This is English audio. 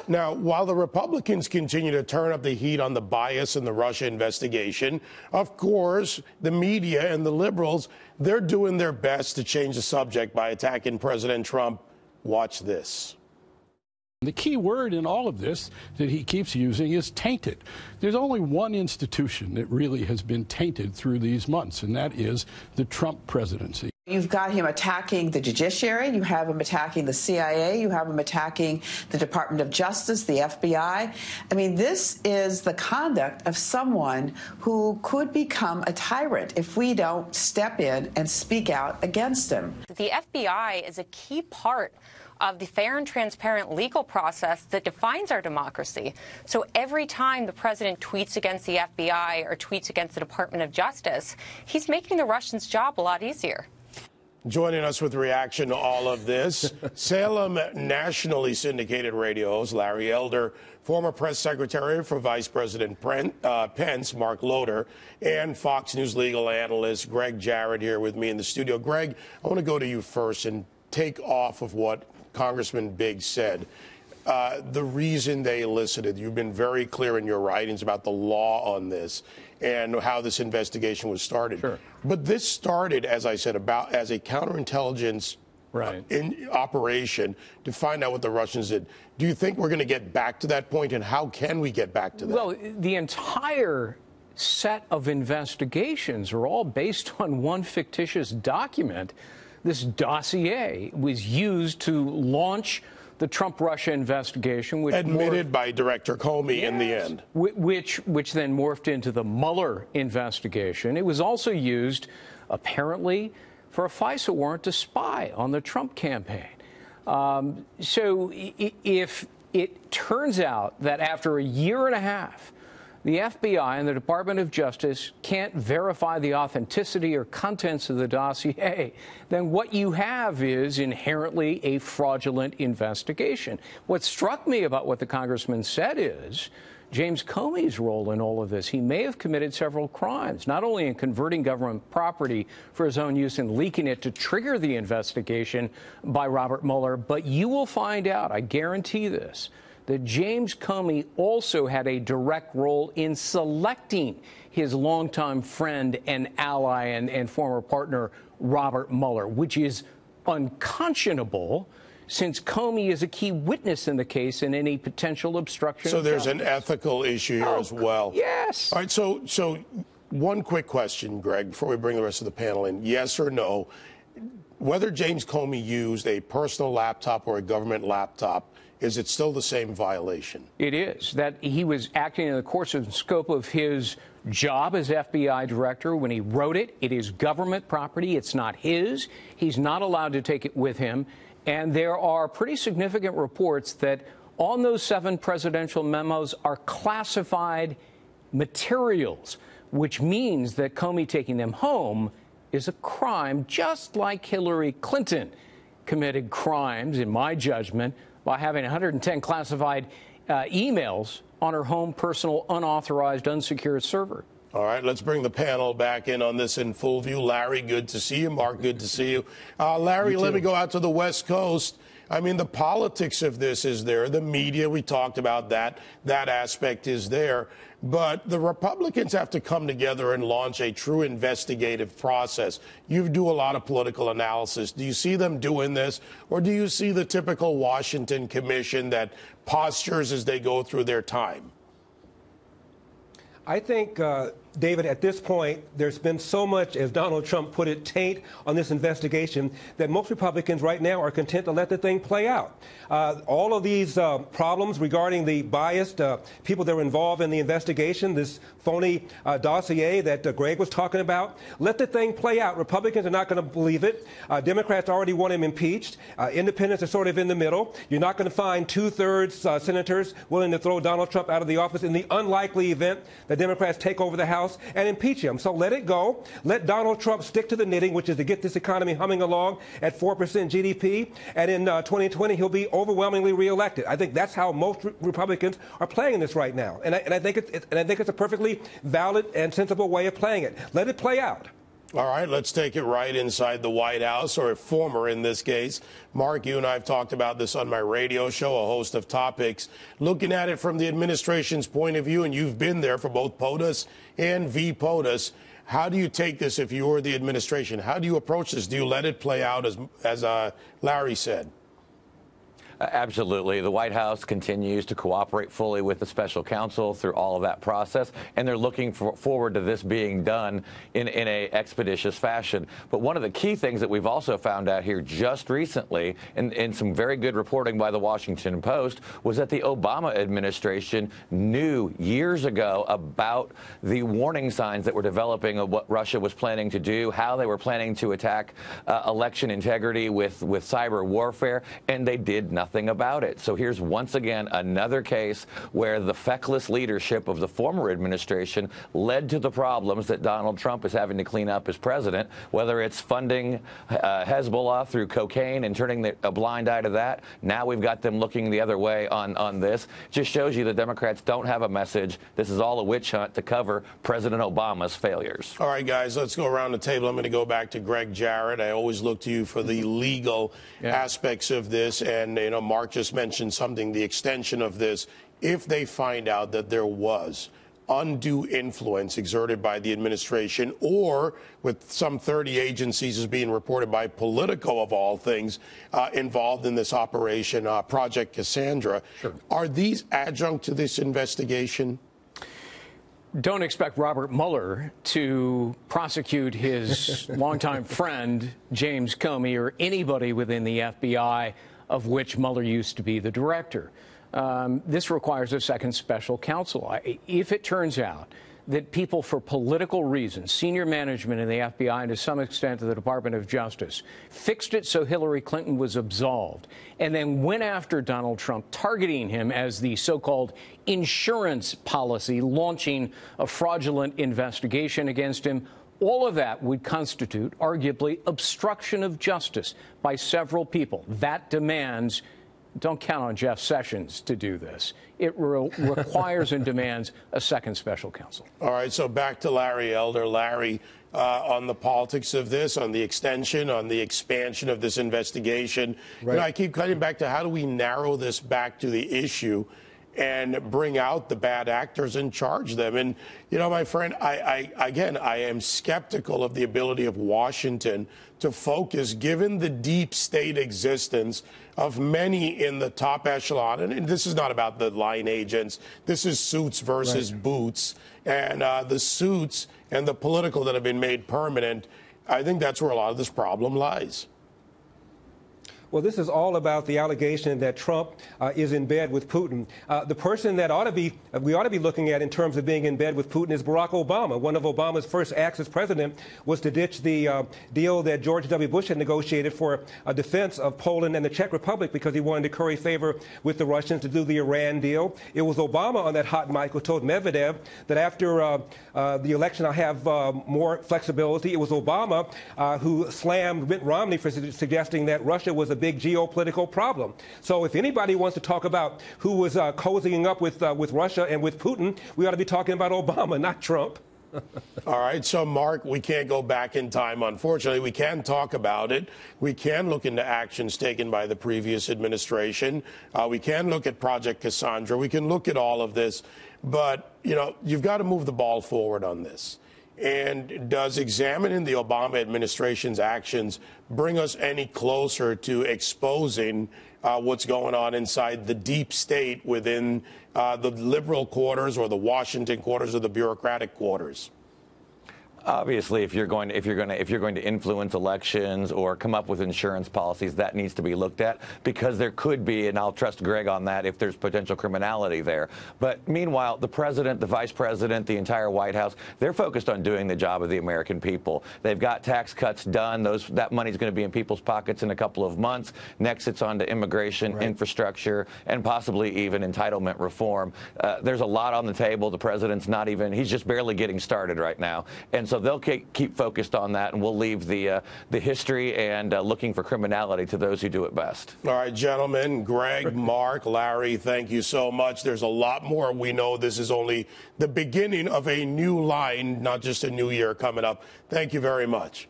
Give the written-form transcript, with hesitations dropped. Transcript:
Now, while the Republicans continue to turn up the heat on the bias in the Russia investigation, of course, the media and the liberals, they're doing their best to change the subject by attacking President Trump. Watch this. The key word in all of this that he keeps using is tainted. There's only one institution that really has been tainted through these months, and that is the Trump presidency. You've got him attacking the judiciary. You have him attacking the CIA. You have him attacking the Department of Justice, the FBI. I mean, this is the conduct of someone who could become a tyrant if we don't step in and speak out against him. The FBI is a key part of the fair and transparent legal process that defines our democracy. So every time the president tweets against the FBI or tweets against the Department of Justice, he's making the Russians' job a lot easier. Joining us with reaction to all of this, Salem nationally syndicated radio host Larry Elder, former press secretary for Vice President Pence, Mark Loder, and Fox News legal analyst Greg Jarrett here with me in the studio. Greg, I want to go to you first and take off of what Congressman Biggs said. The reason they elicited, you've been very clear in your writings about the law on this and how this investigation was started. Sure. But this started, as I said, as a counterintelligence operation to find out what the Russians did. Do you think we're going to get back to that point, and how can we get back to that? Well, the entire set of investigations are all based on one fictitious document. This dossier was used to launch the Trump-Russia investigation, which admitted by Director Comey in the end, which then morphed into the Mueller investigation. It was also used, apparently, for a FISA warrant to spy on the Trump campaign. So if it turns out that after a year and a half, the FBI and the Department of Justice can't verify the authenticity or contents of the dossier, then what you have is inherently a fraudulent investigation. What struck me about what the congressman said is James Comey's role in all of this. He may have committed several crimes, not only in converting government property for his own use and leaking it to trigger the investigation by Robert Mueller, but you will find out, I guarantee this, that James Comey also had a direct role in selecting his longtime friend and ally and former partner, Robert Mueller, which is unconscionable since Comey is a key witness in the case in any potential obstruction. So there's an ethical issue here as well. Yes. All right, so one quick question, Greg, before we bring the rest of the panel in. Yes or no, whether James Comey used a personal laptop or a government laptop, is it still the same violation? It is. That he was acting in the course and scope of his job as FBI director. When he wrote it, it is government property. It's not his. He's not allowed to take it with him. And there are pretty significant reports that on those 7 presidential memos are classified materials, which means that Comey taking them home is a crime, just like Hillary Clinton committed crimes, in my judgment, by having 110 classified emails on her home personal, unauthorized, unsecured server. All right, let's bring the panel back in on this in full view. Larry, good to see you. Mark, good to see you. Larry, let me go out to the West Coast. I mean, the politics of this is there. The media, we talked about that. That aspect is there. But the Republicans have to come together and launch a true investigative process. You do a lot of political analysis. Do you see them doing this? Or do you see the typical Washington commission that postures as they go through their time? I think, David, at this point, there's been so much, as Donald Trump put it, taint on this investigation that most Republicans right now are content to let the thing play out. All of these problems regarding the biased people that were involved in the investigation, this phony dossier that Greg was talking about, let the thing play out. Republicans are not going to believe it. Democrats already want him impeached. Independents are sort of in the middle. You're not going to find 2/3 senators willing to throw Donald Trump out of the office in the unlikely event that Democrats take over the House and impeach him. So let it go. Let Donald Trump stick to the knitting, which is to get this economy humming along at 4% GDP. And in 2020, he'll be overwhelmingly reelected. I think that's how most Republicans are playing this right now. And I think it's a perfectly valid and sensible way of playing it. Let it play out. All right, let's take it right inside the White House, or former in this case. Mark, you and I have talked about this on my radio show, a host of topics, looking at it from the administration's point of view, and you've been there for both POTUS and VPOTUS. How do you take this if you were the administration? How do you approach this? Do you let it play out as Larry said? Absolutely. The White House continues to cooperate fully with the special counsel through all of that process, and they're looking forward to this being done in a expeditious fashion. But one of the key things that we've also found out here just recently, in some very good reporting by the Washington Post, was that the Obama administration knew years ago about the warning signs that were developing of what Russia was planning to do, how they were planning to attack election integrity with cyber warfare, and they did nothing about it. So here's once again another case where the feckless leadership of the former administration led to the problems that Donald Trump is having to clean up as president, whether it's funding Hezbollah through cocaine and turning a blind eye to that. Now we've got them looking the other way on this. Just shows you the Democrats don't have a message. This is all a witch hunt to cover President Obama's failures. All right, guys, let's go around the table. I'm going to go back to Greg Jarrett. I always look to you for the legal aspects of this, and Mark just mentioned something, the extension of this. If they find out that there was undue influence exerted by the administration, or with some 30 agencies as being reported by Politico, of all things, involved in this operation, Project Cassandra, are these adjunct to this investigation? Don't expect Robert Mueller to prosecute his longtime friend, James Comey, or anybody within the FBI, of which Mueller used to be the director. This requires a second special counsel. If it turns out that people, for political reasons, senior management in the FBI and to some extent the Department of Justice, fixed it so Hillary Clinton was absolved and then went after Donald Trump, targeting him as the so-called insurance policy, launching a fraudulent investigation against him, all of that would constitute, arguably, obstruction of justice by several people. That demands, don't count on Jeff Sessions to do this. It requires and demands a second special counsel. All right, so back to Larry Elder. Larry, on the politics of this, on the extension, on the expansion of this investigation. Right. I keep cutting back to how do we narrow this back to the issue and bring out the bad actors and charge them. And, my friend, I am skeptical of the ability of Washington to focus, given the deep state existence of many in the top echelon. And this is not about the line agents. This is suits versus boots. And the suits and the political that have been made permanent, I think that's where a lot of this problem lies. Well, this is all about the allegation that Trump is in bed with Putin. The person that we ought to be looking at in terms of being in bed with Putin is Barack Obama. One of Obama's first acts as president was to ditch the deal that George W. Bush had negotiated for a defense of Poland and the Czech Republic because he wanted to curry favor with the Russians to do the Iran deal. It was Obama on that hot mic who told Medvedev that after the election I'll have more flexibility. It was Obama who slammed Mitt Romney for suggesting that Russia was a big geopolitical problem. So if anybody wants to talk about who was cozying up with Russia and with Putin, we ought to be talking about Obama, not Trump. All right. So, Mark, we can't go back in time, unfortunately. We can talk about it. We can look into actions taken by the previous administration. We can look at Project Cassandra. We can look at all of this. But, you've got to move the ball forward on this. And does examining the Obama administration's actions bring us any closer to exposing what's going on inside the deep state within the liberal quarters or the Washington quarters or the bureaucratic quarters? Obviously, if you're going to influence elections or come up with insurance policies, that needs to be looked at because there could be, and I'll trust Greg on that, if there's potential criminality there. But meanwhile, the president, the vice president, the entire White House, they're focused on doing the job of the American people. They've got tax cuts done. That money's going to be in people's pockets in a couple of months. Next, it's on to immigration, infrastructure, and possibly even entitlement reform. There's a lot on the table. The president's he's just barely getting started right now. And so they'll keep focused on that, and we'll leave the history and looking for criminality to those who do it best. All right, gentlemen, Greg, Mark, Larry, thank you so much. There's a lot more. We know this is only the beginning of a new line, not just a new year coming up. Thank you very much.